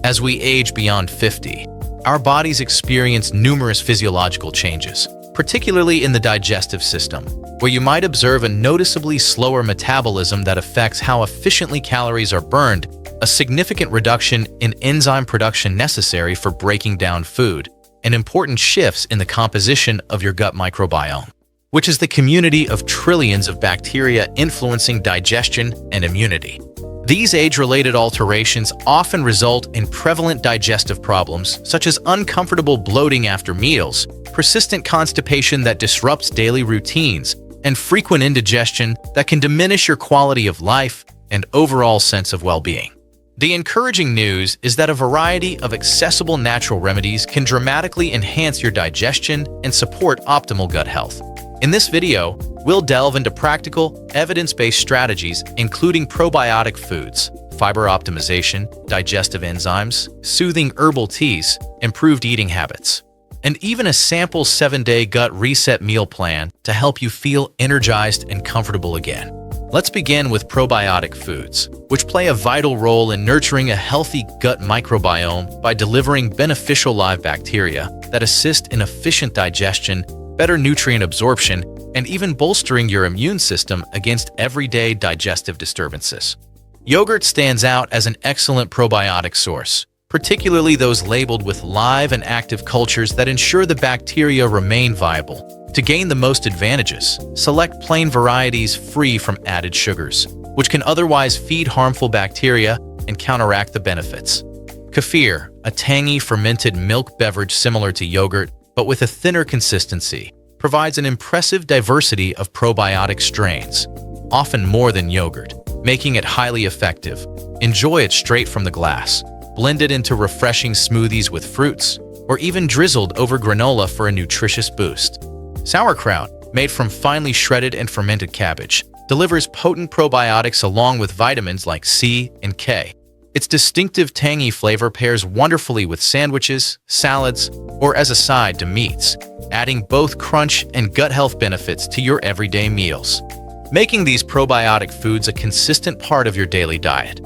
As we age beyond 50, our bodies experience numerous physiological changes, particularly in the digestive system, where you might observe a noticeably slower metabolism that affects how efficiently calories are burned, a significant reduction in enzyme production necessary for breaking down food, and important shifts in the composition of your gut microbiome, which is the community of trillions of bacteria influencing digestion and immunity. These age-related alterations often result in prevalent digestive problems such as uncomfortable bloating after meals, persistent constipation that disrupts daily routines, and frequent indigestion that can diminish your quality of life and overall sense of well-being. The encouraging news is that a variety of accessible natural remedies can dramatically enhance your digestion and support optimal gut health. In this video, we'll delve into practical, evidence-based strategies including probiotic foods, fiber optimization, digestive enzymes, soothing herbal teas, improved eating habits, and even a sample 7-day gut reset meal plan to help you feel energized and comfortable again. Let's begin with probiotic foods, which play a vital role in nurturing a healthy gut microbiome by delivering beneficial live bacteria that assist in efficient digestion, better nutrient absorption, and even bolstering your immune system against everyday digestive disturbances. Yogurt stands out as an excellent probiotic source, particularly those labeled with live and active cultures that ensure the bacteria remain viable. To gain the most advantages, select plain varieties free from added sugars, which can otherwise feed harmful bacteria and counteract the benefits. Kefir, a tangy fermented milk beverage similar to yogurt, but with a thinner consistency, provides an impressive diversity of probiotic strains, often more than yogurt, making it highly effective. Enjoy it straight from the glass, blended into refreshing smoothies with fruits, or even drizzled over granola for a nutritious boost. Sauerkraut, made from finely shredded and fermented cabbage, delivers potent probiotics along with vitamins like C and K. Its distinctive tangy flavor pairs wonderfully with sandwiches, salads, or as a side to meats, adding both crunch and gut health benefits to your everyday meals. Making these probiotic foods a consistent part of your daily diet,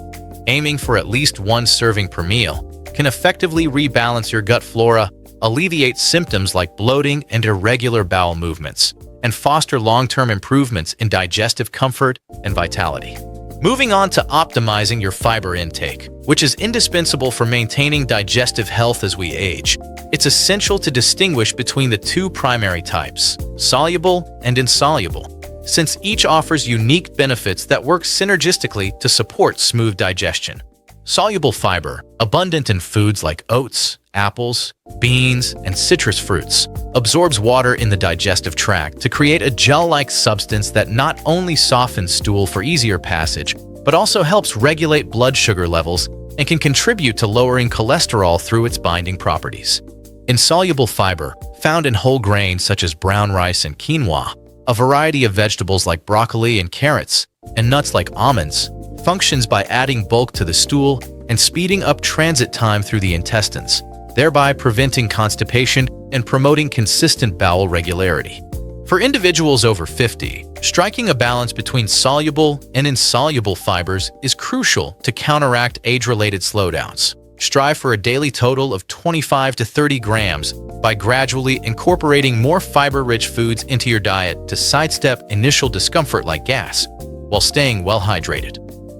aiming for at least one serving per meal, can effectively rebalance your gut flora, alleviate symptoms like bloating and irregular bowel movements, and foster long-term improvements in digestive comfort and vitality. Moving on to optimizing your fiber intake, which is indispensable for maintaining digestive health as we age. It's essential to distinguish between the two primary types, soluble and insoluble, since each offers unique benefits that work synergistically to support smooth digestion. Soluble fiber, abundant in foods like oats, apples, beans, and citrus fruits, absorbs water in the digestive tract to create a gel-like substance that not only softens stool for easier passage, but also helps regulate blood sugar levels and can contribute to lowering cholesterol through its binding properties. Insoluble fiber, found in whole grains such as brown rice and quinoa, a variety of vegetables like broccoli and carrots, and nuts like almonds, functions by adding bulk to the stool and speeding up transit time through the intestines, thereby preventing constipation and promoting consistent bowel regularity. For individuals over 50, striking a balance between soluble and insoluble fibers is crucial to counteract age-related slowdowns. Strive for a daily total of 25 to 30 grams by gradually incorporating more fiber-rich foods into your diet to sidestep initial discomfort like gas, while staying well hydrated.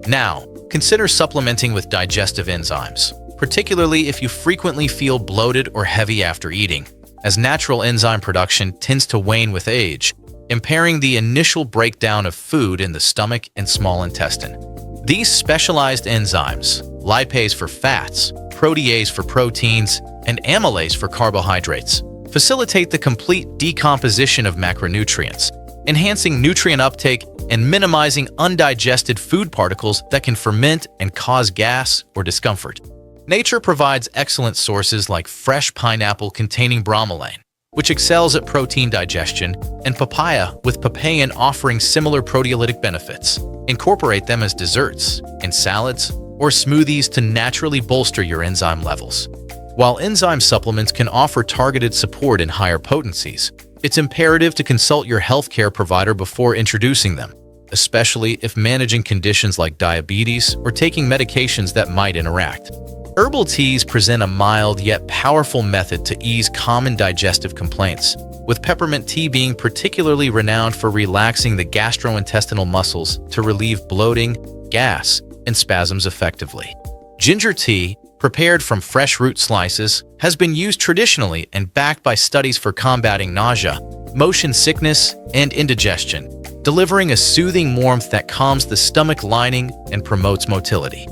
Now, consider supplementing with digestive enzymes, particularly if you frequently feel bloated or heavy after eating, as natural enzyme production tends to wane with age, impairing the initial breakdown of food in the stomach and small intestine. These specialized enzymes, lipase for fats, protease for proteins, and amylase for carbohydrates, facilitate the complete decomposition of macronutrients, enhancing nutrient uptake and minimizing undigested food particles that can ferment and cause gas or discomfort. Nature provides excellent sources like fresh pineapple containing bromelain, which excels at protein digestion, and papaya with papain offering similar proteolytic benefits. Incorporate them as desserts, in salads, or smoothies to naturally bolster your enzyme levels. While enzyme supplements can offer targeted support in higher potencies, it's imperative to consult your healthcare provider before introducing them, especially if managing conditions like diabetes or taking medications that might interact. Herbal teas present a mild yet powerful method to ease common digestive complaints, with peppermint tea being particularly renowned for relaxing the gastrointestinal muscles to relieve bloating, gas, and spasms effectively. Ginger tea, prepared from fresh root slices, has been used traditionally and backed by studies for combating nausea, motion sickness, and indigestion, delivering a soothing warmth that calms the stomach lining and promotes motility.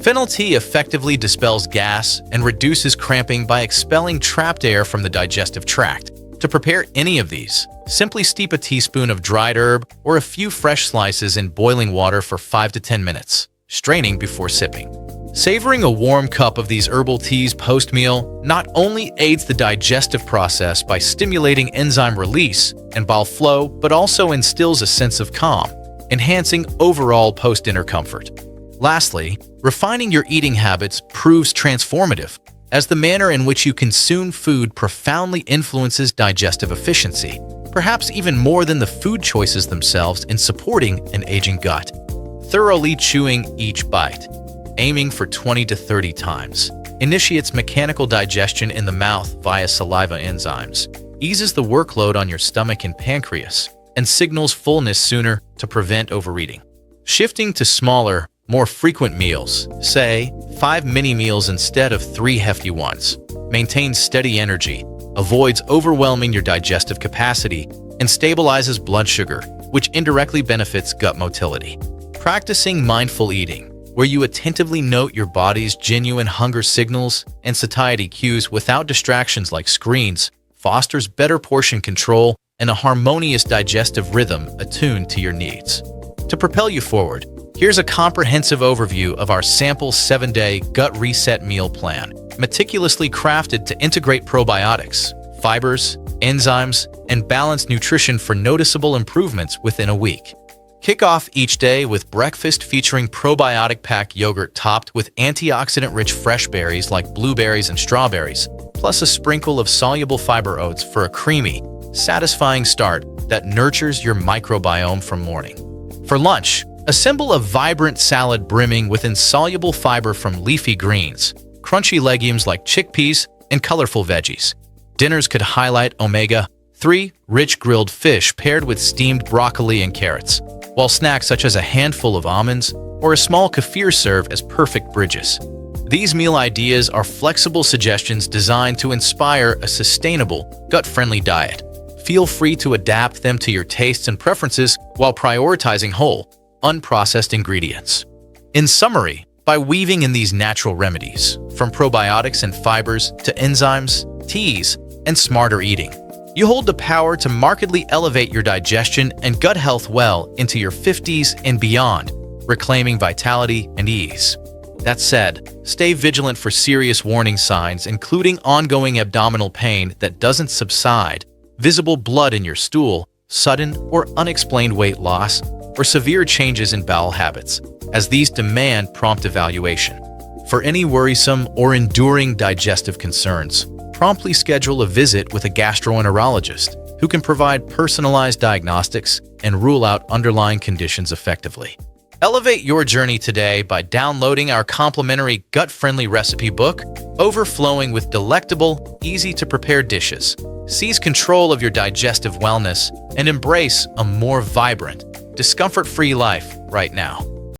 Fennel tea effectively dispels gas and reduces cramping by expelling trapped air from the digestive tract. To prepare any of these, simply steep a teaspoon of dried herb or a few fresh slices in boiling water for 5 to 10 minutes, straining before sipping. Savoring a warm cup of these herbal teas post-meal not only aids the digestive process by stimulating enzyme release and bile flow, but also instills a sense of calm, enhancing overall post-dinner comfort. Lastly, refining your eating habits proves transformative, as the manner in which you consume food profoundly influences digestive efficiency, perhaps even more than the food choices themselves in supporting an aging gut. Thoroughly chewing each bite, aiming for 20 to 30 times, initiates mechanical digestion in the mouth via saliva enzymes, eases the workload on your stomach and pancreas, and signals fullness sooner to prevent overeating. Shifting to smaller, more frequent meals, say 5 mini meals instead of 3 hefty ones, maintains steady energy, avoids overwhelming your digestive capacity, and stabilizes blood sugar, which indirectly benefits gut motility. Practicing mindful eating, where you attentively note your body's genuine hunger signals and satiety cues without distractions like screens, fosters better portion control and a harmonious digestive rhythm attuned to your needs. To propel you forward, here's a comprehensive overview of our sample 7-day gut reset meal plan, meticulously crafted to integrate probiotics, fibers, enzymes, and balanced nutrition for noticeable improvements within a week. Kick off each day with breakfast featuring probiotic-packed yogurt topped with antioxidant-rich fresh berries like blueberries and strawberries, plus a sprinkle of soluble fiber oats for a creamy, satisfying start that nurtures your microbiome from morning. For lunch, assemble a vibrant salad brimming with insoluble fiber from leafy greens, crunchy legumes like chickpeas, and colorful veggies. Dinners could highlight omega-3 rich grilled fish paired with steamed broccoli and carrots, while snacks such as a handful of almonds or a small kefir serve as perfect bridges. These meal ideas are flexible suggestions designed to inspire a sustainable, gut-friendly diet. Feel free to adapt them to your tastes and preferences while prioritizing whole, unprocessed ingredients. In summary, by weaving in these natural remedies, from probiotics and fibers to enzymes, teas, and smarter eating, you hold the power to markedly elevate your digestion and gut health well into your 50s and beyond, reclaiming vitality and ease. That said, stay vigilant for serious warning signs, including ongoing abdominal pain that doesn't subside, visible blood in your stool, sudden or unexplained weight loss, or severe changes in bowel habits, as these demand prompt evaluation. For any worrisome or enduring digestive concerns, promptly schedule a visit with a gastroenterologist who can provide personalized diagnostics and rule out underlying conditions effectively. Elevate your journey today by downloading our complimentary gut-friendly recipe book, overflowing with delectable, easy-to-prepare dishes. Seize control of your digestive wellness and embrace a more vibrant, discomfort-free life right now.